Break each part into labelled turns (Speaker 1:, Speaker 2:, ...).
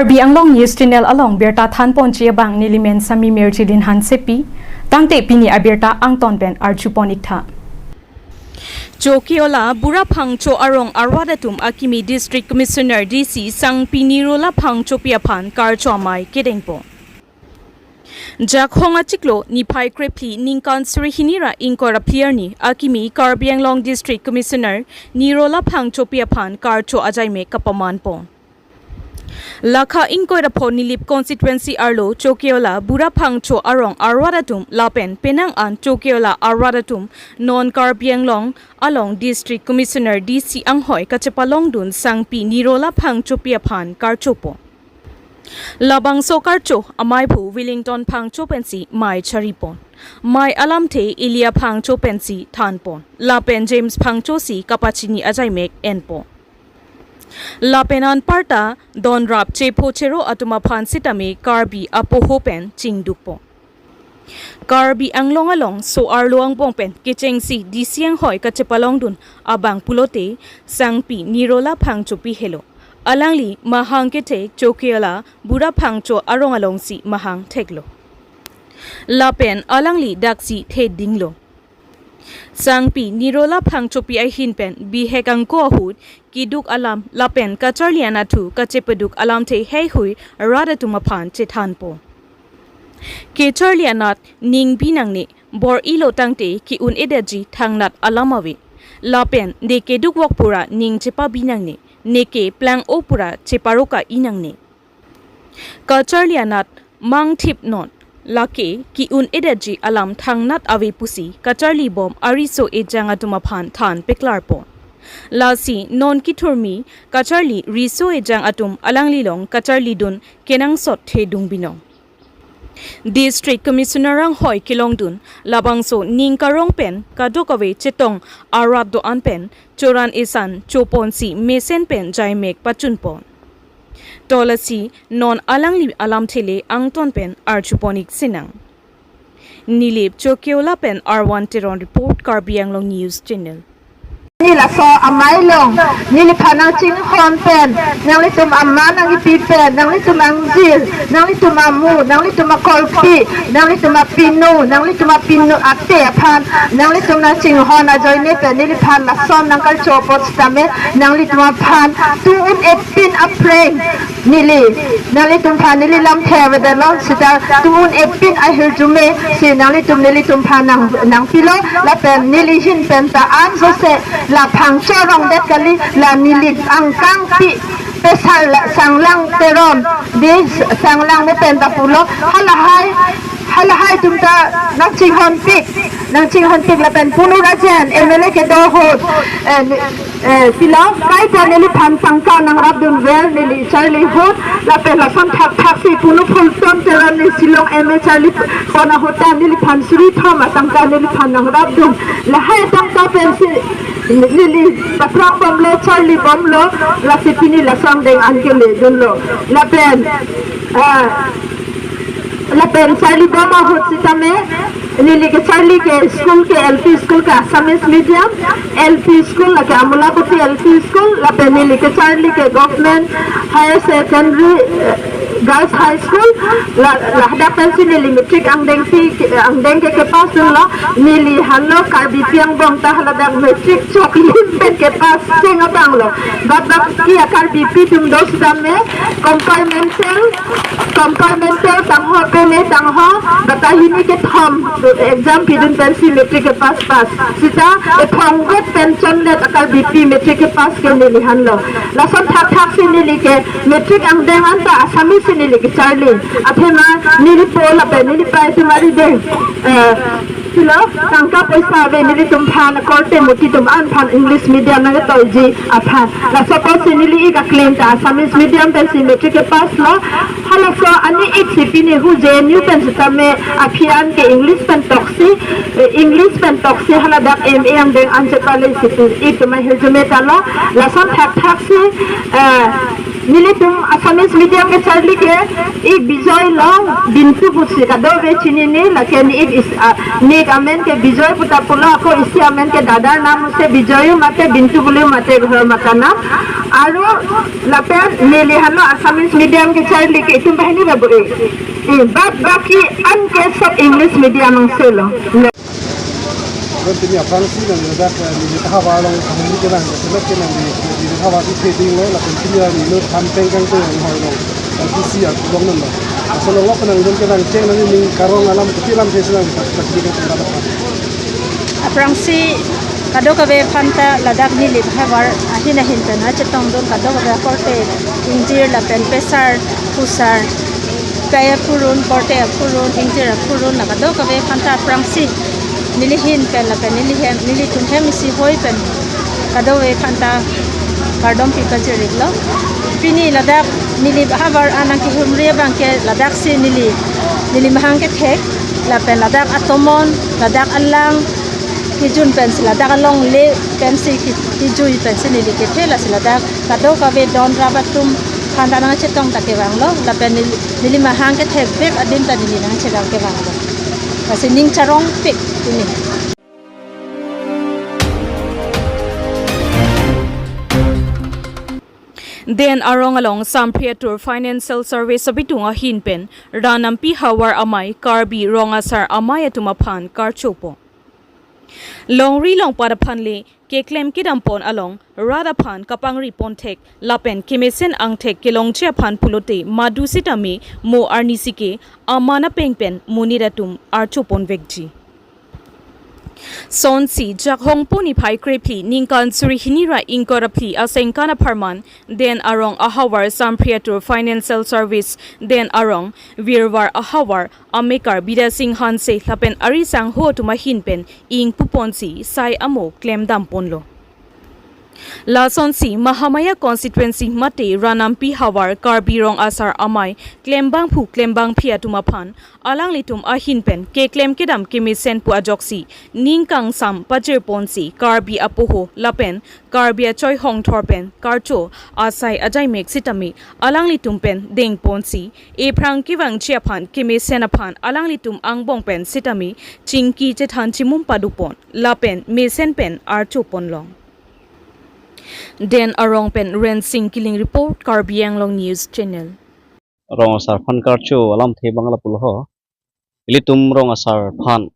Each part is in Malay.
Speaker 1: Karbi Anglong News Channel along Berta Than Ponchia Bang Nilimen Sami Merchilin Han Sepi Tangte Pini Aberta Angton Ben Archuponikta Jokiola Bura Pangcho Arong Arwadatum Akimi District Commissioner DC Sang Pinirola Pangcho Piapan Karchomai Kedengpo Jakhonga Chiklo Nipai Krepli Ninkan Surihinira Inkora Pliarni Akimi Karbi Anglong District Commissioner Nirola Pangcho Piapan Karcho Ajaime Kapamanpo Lakha Inkoira Ponilip constituency Arlo Chokiola Bura Pangcho Arong Arwadatum Lapen Penang An Chokiola Arwadatum Non Karbianglong along District Commissioner DC Anghoy Kachapalong Dun Sangpi Nirola Pangcho Piapan Karchopo Labang Sokarcho Amaipu Wellington Pangcho Pensi Mai Charipon Mai Alamte Ilia Pangcho Pensi Thanpon Lapen James Pangcho Si Kapachini Ajaimek Enpo Lapenan Parta Don Rap Chepo Chero Atuma Phan Sitame Karbi Apo Hopen Chingdukpo Karbi Anglong Along So Arloang Pongpen Kicheng Si Disiang Hoy Kachapalong Dun Abang Pulote Sangpi Nirola Pangcho Pihelo Alangli Mahang Kete Chokiola Bura Pangcho Arong Along Si Mahang Teglo Lapen Alangli Daksi Te Dinglo Sangpi Nirola Pangchopi ay hinpen bihekang kohud kiduk alam lapen kacharliana tu kachepaduk alam te hey hui arada tumapan chethanpo. Kecharlianat ning binang ni bor ilo tangte ki un edaji thangnat alamawi. Lapen de keduk wakpura ning chepa binang ni neke plang opura cheparoka inang ni. Kacharlianat mang tip not. Lake ki un edaji alam thangnat awe pusi kacharli bom ariso ejanga tumaphan than peklarpo lasi non kiturmi kacharli riso ejang atum alanglilong kacharli dun kenang sot the dungbinong District Commissioner ang hoy kilongdun labangso ning karong pen kadokawe chetong arab do anpen choran isan chopon si mesen pen jaimek pachunpon Tolasi non alangli alam tele angton pen archuponik sinang. Nilip Chokiola pen R1 Teron report Karbi Anglong News Channel.
Speaker 2: Nila so amay long nili panang ching hon pen nang litum amma nang ipipen nang litum angjil nang litum amu nang litum akolpi nang litum apinu nang litum apinu ate apan nang litum na ching hon ajoy ne pen nili pan la som nang kal chopot stame nang litum apan tuun epin apreng nili nang litum pan nili lam theve de long sita tuun epin ahir jume si nang litum pan nang pilo la pen nili hin pen ta an so se la pangcho rong det kali la nilit ang kang pi pesal sanglang teron dis sanglang me penta pulo halahai tumta nang chihon pik la pen punu rajan emele ke do hot sila kai pa nili pan pangka nang rabdun vel nili charlie hot la pen la son thak si punu phul tom teron ni silong eme charlie kona hotan nili pan suri thoma tangka nili pan nang rabdun la hai tangka pen si Lili patrang bomlo Charlie bomlo la sipini la sangdeng angkele dunlo la pen Charlie bomba hot sitame Lili ke Charlie ke school ke LP school ka Assamese medium LP school la ke Amulapati LP school la pen Lili ke Charlie ke government higher secondary Girls High School la hadapan si nili matric ang deng ke pas la nili halo Karbi piang bong ta haladang matric choklin pen ke pas singa bang lo bat ki Karbi pi tum dos dame compartmental tang ho pene tang ho batahini ke thom exam pi dun pen si matric ke pas sita e thonggot pen chonnet Karbi pi matric ke pas ke nili halo la son thak si nili ke matric ang deng anta Assamese nili ke Charlie athema nili pola pe nili pai tumari de silo tangka paisa ve nili tum phan korte muti tum an phan English medium na to ji aphan la suppose nili ka claim ta Assamese medium pe si matric ke pass lo hala so ani HCP ne hu je new pen tame aphian ke English pen toxi hala dak MA ang deng an che college si it my resume ta lo la son thak si Nilitum Assamese medium ke charli ke ik bijoy long bintu putsi kado ve chini ni lake ni ik is ni amen ke bijoy puta pula ko isi amen ke dadar nam se bijoyu mate bintu bulu mate ghar makana aru lapen nili halo Assamese medium ke charli ke itum bahini babu bat baki an ke sab English medium ang selo
Speaker 3: Ron tini apang si nang nadak ni tahawa long kahuni ke nang selek ke nang ni tahawa ti trading lo la pen tini ni lo campaign kang tu yang hoi long ti si ak long nan lo asal lo penang ron ke nang ceng nang ni karong alam ke tilam se senang tak di kan tak apa
Speaker 4: aprangsi kado kabe phanta ladak ni lip hawar ahin ahin tan ha chetong don kado kabe korte injir la pen pesar pusar kaya purun korte purun injir purun la kado kabe phanta aprangsi nilihin pen la pen nilihem nilitum hem si hoi pen kado we phanta kardom pi kajerik lo pini ladak nilip hawar anang ki humriya bangke ladak si nili mahang ke thek la pen ladak atomon ladak alang kijun pen sila dak long le pen si kijui pen si nili ke thela sila dak kado kabe don rabatum khanda na chetong take wang lo la pen nili mahang ke thek bek adin ta nili nang chedang ke wang lo kasi ning charong pik ini
Speaker 1: Den arong along Sampriatur Financial Service sabitunga hinpen ranampi hawar amay karbi rongasar amay atumapan karchopo. Long rilong para panli ke claim kidampon along radapan kapangri pontek lapen kimesen angtek kilong chepan pulote madusitami mo arnisike amana pengpen muniratum archopon vekji. Sonsi jakhong puni pai krepi ningkan suri hinira inkorapi asengkana parman den arong ahawar Sampriatur Financial Service den arong virwar ahawar amekar bida sing hanse lapen arisang ho tumahinpen ing puponsi sai amo claim damponlo. La Sonsi Mahamaya constituency mate ranampi hawar karbirong asar amay klembang pia tumapan alang litum ahinpen ke klem kedam kimisen pu ajoksi ningkang sam pajir ponsi karbi apuho lapen karbia choi hong thorpen karcho asai ajai mek sitami alang litum pen ding ponsi e prang kiwang chiapan kimisen apan alang litum angbong pen sitami chingki chethan chimum padupon lapen mesen pen archo ponlong. Den arong pen rensing killing report Karbiang Long News Channel.
Speaker 5: Rong asar phan karcho alam the bangla pulho ilitum rong asar phan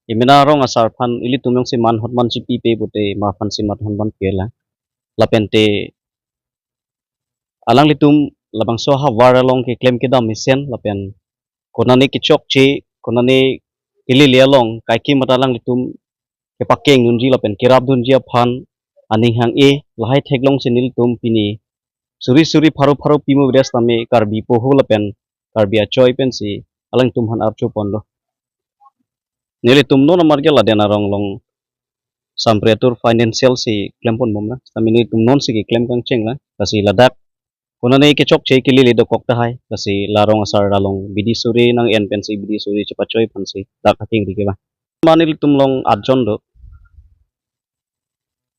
Speaker 5: imina rong asar phan ilitum yong si man hotman si pi pe bote ma phan si mat hotman pela lapente alang litum labang so ha war along ke claim ke dam misen lapen konani ki chok che konani ili le long kai ki matalang litum ke pakeng nunji lapen kirab dunjia phan aning hang e lahai theklong sinil tum pini suri pharu pimu vidas tame karbi poho lapen karbi achoi pen si alang tum han archo ponlo nele tum no namar gela dena rong long Sampriatur Financial si claim pon momna tamini tum non si claim kang chengla kasi ladak konane ke chok che kilili do kokta hai kasi larong asar dalong bidi suri nang en pen si bidi suri chapachoi pan si dak hating dikeba manil tum long adjon do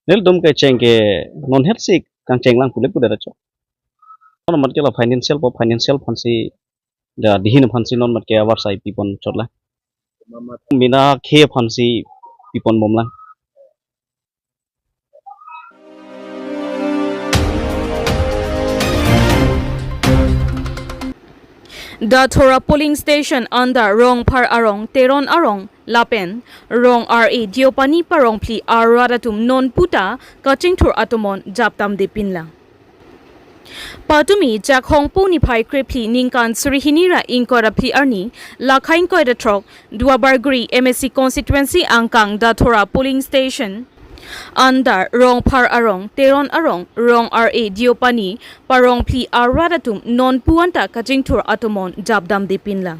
Speaker 5: nel dum ke cheng ke non het sik kang cheng lang pule pule racho non mat ke la financial phansi da dihin phansi non mat ke awar sai pipon chotla mina khe phansi pipon momla
Speaker 1: Dathora polling station under rong par arong teron arong lapen rong RA diopani parong pli aradatum non puta kaching thur atomon japtam de pinla Patumi jakhong puni pai krepli ningkan surihinira inkora pli arni lakhain koida trok duabargri MSC constituency angkang Dathora polling station Under rong par arong teron arong rong RA diopani parong pli aradatum non puanta kaching thur atomon japdam de pinla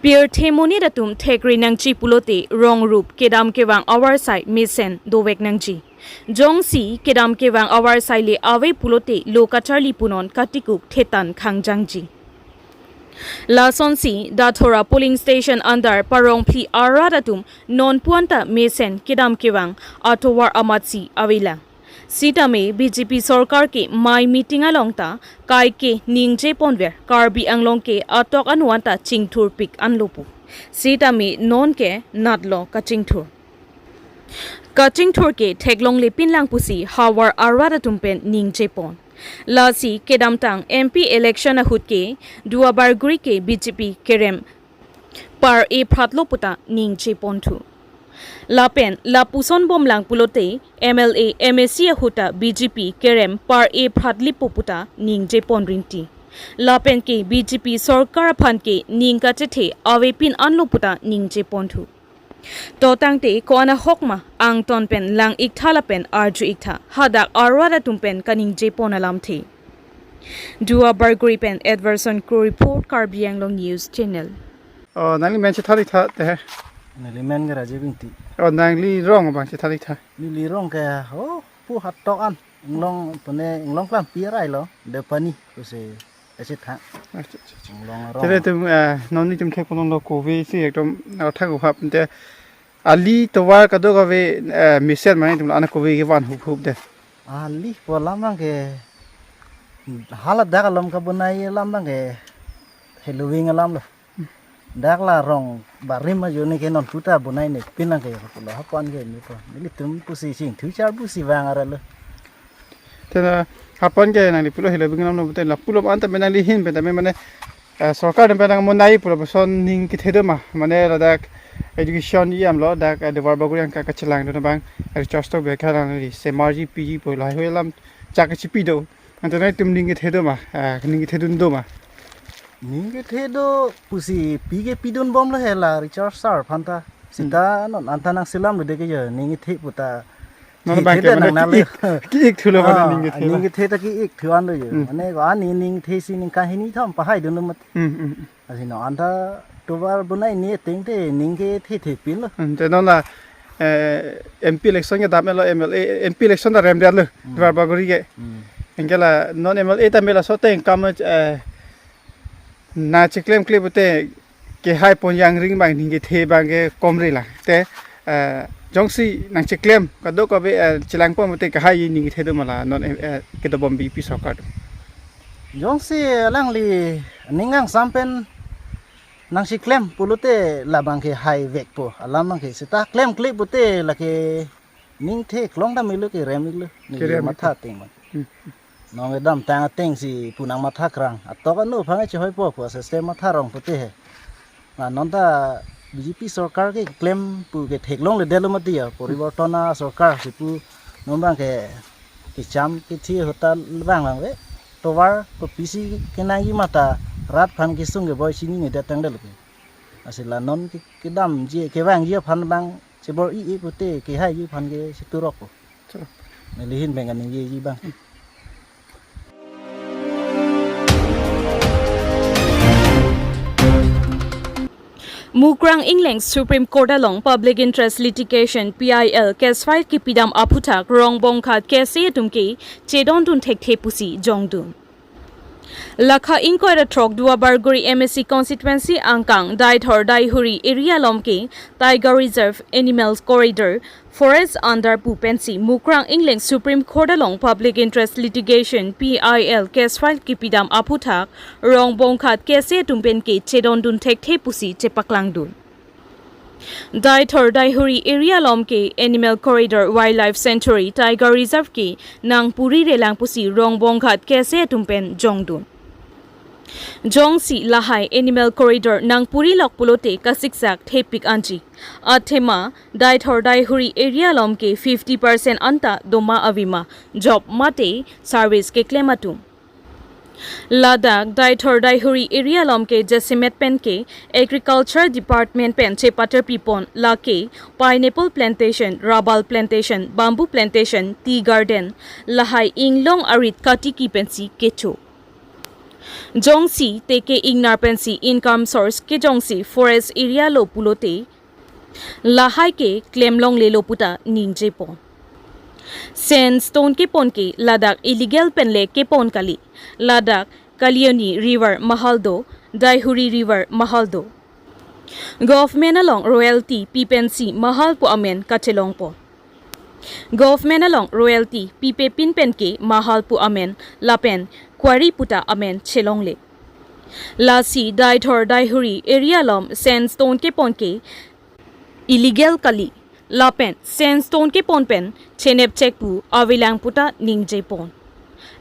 Speaker 1: Pier Themoni datum thekri nangchi pulote rong rup kedam kewang awar sai misen dowek nangchi Jongsi kedam kewang awar sai le awe pulote lokacharli punon katikuk thetan khangjangji La Sonsi Dathora polling station under parong pli aradatum non puanta mesen kedam kewang atowar amatsi awila सीटा में बीजेपी सरकार के my meeting अलोंगता काय के निंगजे पोनवेर कार्बी अंगलोंग के अटोक अनुवांता चिंगथुर पिक अनलोपु सीटा में नॉन के नादलो का चिंगथुर के ठेगलोंग ले पिनलांग पुसी हावर आरवादा तुमपेन निंगजे पोन लासी केदामतांग एमपी इलेक्शन अहुत के दुआबारगुरी के BJP Kerem par e pratlo puta ning che pontu lapen la puson bomlang pulote MLA MSC huta BJP kerem par e pratli poputa ning je ponrinti lapen ke BJP sarkar phan ke ning ka chethe awepin anlo puta ning je pontu to tangte ko ana hokma ang ton pen lang ikthala pen arju iktha hadak arwada tumpen kaning je ponalam the Dua Barguri pen Edverson Crew report Karbiang Long News Channel
Speaker 3: nangli men chithali tha te
Speaker 6: nili men ga raje binti
Speaker 3: nangli rong bang chithali tha
Speaker 6: nili rong ka ho pu hat tok an long pone long klam pi rai lo de pani ko se ase tha long rong
Speaker 3: tere tum nonni tum thek polong lo covid si ekdom tha ko hap te ali to war ka do ga ve mission mane tum ana covid ge wan hup hup de
Speaker 6: ali polam bang ke halat da lam ka bunai lam bang ke halloween lam lo dak la rong barim ma jone ke non puta bunai ne pinang ke ko lo hapan ke ni ko ni tum pusi sing thu char pusi wang ara lo
Speaker 3: te hapan ke nang li pulo helo bingam no te la pulo anta menang li hin pe ta me mane sarkar dem penang monai pulo son ning ki thedo ma mane la dak education yam lo dak de war baguri ang ka chilang do bang register be ka nang li se marji pg po la holam cha ka chi pi do anta nai tum ning ki thedo ma ning ki thedun do ma
Speaker 6: ninge thedo pusi pige pidun bom la hela richard sar phanta sinda non antanang silam de ke je ninge the puta
Speaker 3: non bang ke mane ki ek thulo mane
Speaker 6: ninge the ta ki ek thuan lo je mane ko ani ning the si ning ka hini thom pa hai dun mat asino anta tobar bunai ni ting te ninge the pin lo
Speaker 3: te non la MP election ke dam lo MLA MP election da rem lo war baguri ke engela non MLA ta mela so te kam na chiklem clip te ke hai pon yang ring bang ning ke the bang ke komri la te jongsi nang chiklem ka do ka be chilang pon te ka hai ning the do mala non ke do bombi pi sokar
Speaker 6: jong si lang li ningang sampen nang si klem pulute labang ke hai vek po alam bang ke sita klem clip pute la ke ning the klong da milu ke rem milu ni matha ting man nong edam tang teng si punang matha krang atok anu phangai chhoi po po system matha rong pute he na nonta BJP sarkar ke claim pu ke theklong le delo matia poribortona sarkar si pu nombang ke cham ke thi hota bang bang we to war ko pc ke nang mata rat phan ke sung ke boy sini ni datang dal ke asila non ke dam je ke wang je phan bang se bor i pute ke hai ji phan ke si turok po ne lihin bengan ni ji bang
Speaker 1: Mukrang England Supreme Court along Public Interest Litigation PIL case file ki pidam aputak rong bong khat case tumki chedon dun thek the pusi jongdun Lakha inquiry trok dua Barguri MSC constituency angkang dai thor dai huri area lomke Tiger Reserve Animals Corridor Forest under Pupensi Mukrang England Supreme Court along Public Interest Litigation PIL case file ki pidam aputak rong bong khat case tumpen ke chedon dun thek the pusi chepaklang dun Dai thor dai huri area lomke Animal Corridor Wildlife Sanctuary Tiger Reserve ki nang puri relang pusi rong bong khat case tumpen jongdun Jongsi Lahai Animal Corridor nang puri lok pulote kasiksak thepik anji athema dai thor dai huri area lomke 50% anta doma avima job mate service ke klematum Ladakh dai thor dai huri area lomke jasimet pen ke agriculture department pen che pater pipon lake pineapple plantation rabal plantation bamboo plantation tea garden lahai inglong arit katiki pensi kecho Jongsi teke ignar pensi income source ke jongsi forest area lo pulote lahai ke klemlong le lo puta ningje pon Sandstone ke pon ke Ladakh illegal penle ke pon kali Ladakh Kalioni River Mahaldo Daihuri River Mahaldo Government along royalty pipensi mahal po amen kachelong po Government along royalty pipe pinpen ke mahal pu amen lapen quarry puta amen chelongle. Lasi dai thor dai huri area lom sandstone ke pon ke illegal kali lapen sandstone ke pon pen chenep check pu avilang puta ningje pon.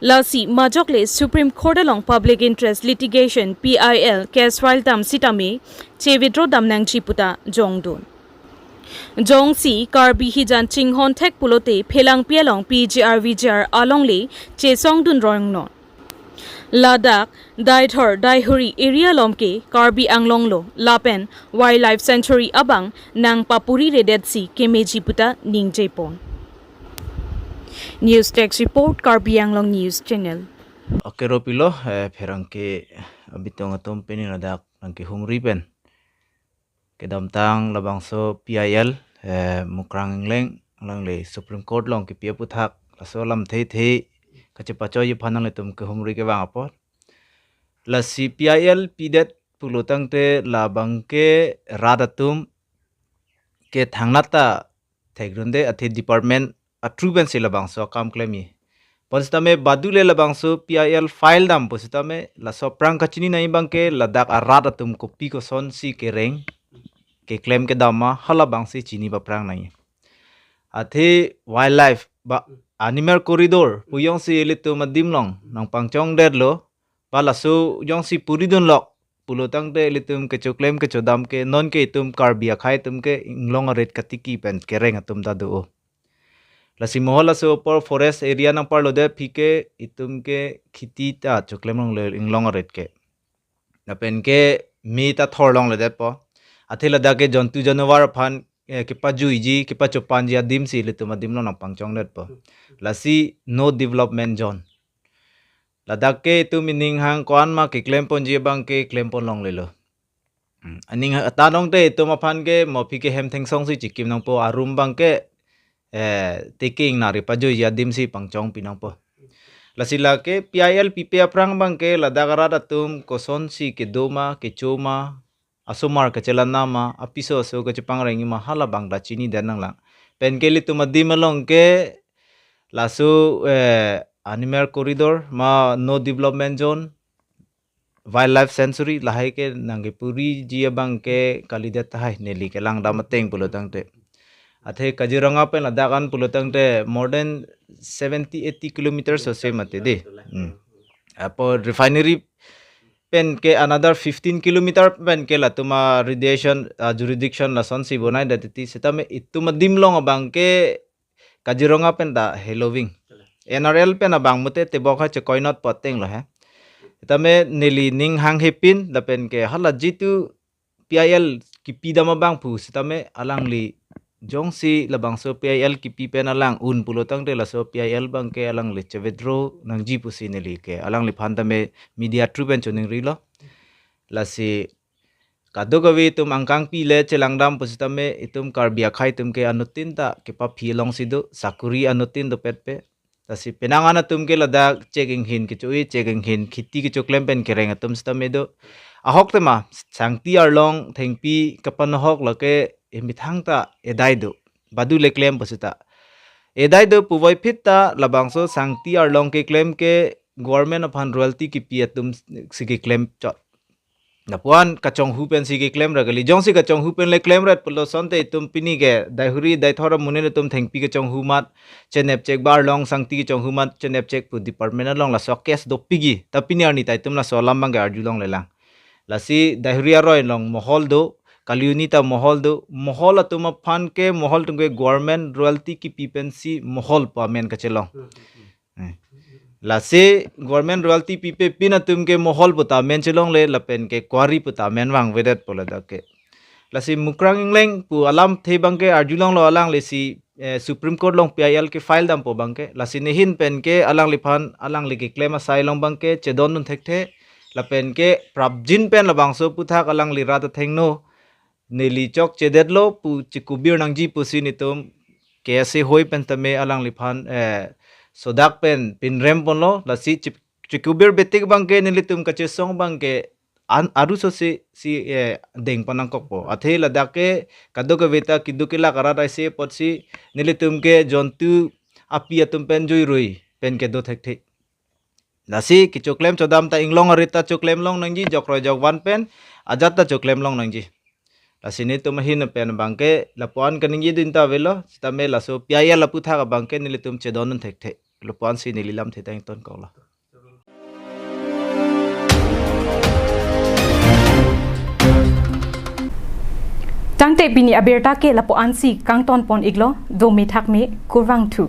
Speaker 1: Lasi majokle Supreme Court along public interest litigation PIL case file tam sitame che withdraw dam nang chiputa jongdon. Jong si karbi hijan chinghon thek pulote phelang pialong PGR VGR alongle che songdun rong non. Ladakh Daithor Daihuri area lomke karbi anglonglo lapen wildlife sanctuary abang nang papuri redet si kemeji puta ningjepon. News Text Report Karbi Anglong News Channel.
Speaker 7: Oke ropilo perangke abitong atom penin adak angke humri pen kedam tang labangso PIL mukrang leng lang le Supreme Court long ke pia puthak laso lam the kacepacho ye phanang le tum ke humri ke bang apot la CPIL pidet pulutang te labangke radatum ke thangnata thegrunde athi department atruben sila bangso kam klemi Positame badule la bangso PIL file dam positame la soprang kachini na ibangke ladak arada tum kopi ko son si ke reng ke claim ke dama hala bangsi chini ba prang nai athe wildlife ba animal corridor puyong si elitu madimlong nang pangchong derlo pala so yong si puridun lok pulutang de elitum ke claim ke chodam ke non ke tum karbia khai tum ke inglong red katiki pen ke reng atum dadu Lasi mohon laso por forest area nang parlo de pike itum ke khiti ta choklem long le inglong red ke. Napen ke mi ta thor long le de po. Athila da ke jontu janwar phan ke pa juiji ke pa chopan ji adim si le tum adim long nang pangchong let po. Lasi no development zone. Ladak ke itu mining hang kwan ma ke claim pon ji bang ke claim pon long le lo. Aning tanong te itu ma phan ke mo pike hem theng song si chikim nang po arum bang ke taking nari pajo ya dimsi pangchong pinang po lasila ke PIL pipe aprang bang ke ladagara datum koson si ke doma ke choma asomar ke chelanama apiso so ke chepang rengi mahala bang da chini danang lang pen ke litum adimalong ke lasu animal corridor ma no development zone wildlife sanctuary lahai ke nange puri jia bang ke kalidat hai neli ke lang damateng pulotang te Athe Kaziranga pen ladakan pulutang te more than 70-80 kilometers or same ate de. Apo refinery pen ke another 15 kilometer pen ke latuma radiation jurisdiction la son si bonai datiti setame ituma dimlong abang ke Kaziranga pen da Halloween. NRL pen abang mute te bokha che koinot poteng lo ha. Setame neli ning hang hepin da pen ke hala jitu PIL ki pidama bang pu setame alang li Jong si labang so PIL ki pipen alang un pulotang de la so PIL bang ke alang le chevedro nang ji pusi neli ke alang le phanta me media truben choning rilo la si kadogawi tum angkang pi le chelangdam pusitame itum karbia khai tum ke anutin ta ke pa philong sidu sakuri anutin do petpe la si penangana tum ke lada checking hin ke chui checking hin khiti ke choklem pen ke reng tum stame do ahok tema sangti arlong thengpi kapan hok la ke emithangta edaido badu le claim posita edaido puvoi phitta labangso sangti arlong ke claim ke government of royalty ki piatum sigi claim chot napuan kachong hupen sigi claim ragali jongsi kachong hupen le claim rat pulo sonte tum pini ke daihuri daithora munene tum thengpi ke chong humat chenep chek bar long sangti ke chong humat chenep chek pu department long la so case do pigi tapini arni tai tum la so lambang ga arjulong lelang lasi daihuri aroi long mohol do Kaliunita mohol do mohol atuma fan ke mohol tungke government royalty ki pipensi mohol pamen kachelong la se government royalty pipe pina tumke mohol puta men chelong le lapen ke kwari puta men wang vedet pola dake la se mukrang ingleng pu alam the bangke arjulong lo alang le si Supreme Court long PIL ke file dam po bangke la se nehin pen ke alang le phan alang le ke claim asai long bangke chedon nun thekte lapen ke prabjin pen labangso puthak alang li rata thengno Neli chok chedetlo pu chikubir nangji pusin itum kese hoi pen tame alang liphan sodak pen pinrem ponlo lasi chikubir betik bangke neli tum kache song bangke aru so si deng panangkok po athe ladak ke kadok veta kidukila karada se potsi nilitum ke jontu api atum pen joi roi pen ke do thek thek lasi ki choklem chodam ta inglong arita choklem long nangji jokroi jogwan pen ajat ta choklem long nangji lasi ni tum hin pen bangke lapuan kaningji din ta velo stame laso piaya lapu tha ka bangke nilitum chedon thek thek lapuan si nililam thetang ton kola
Speaker 1: Tangte bini aberta ke lapo ansi kang ton pon iglo do me thak me kurwang thu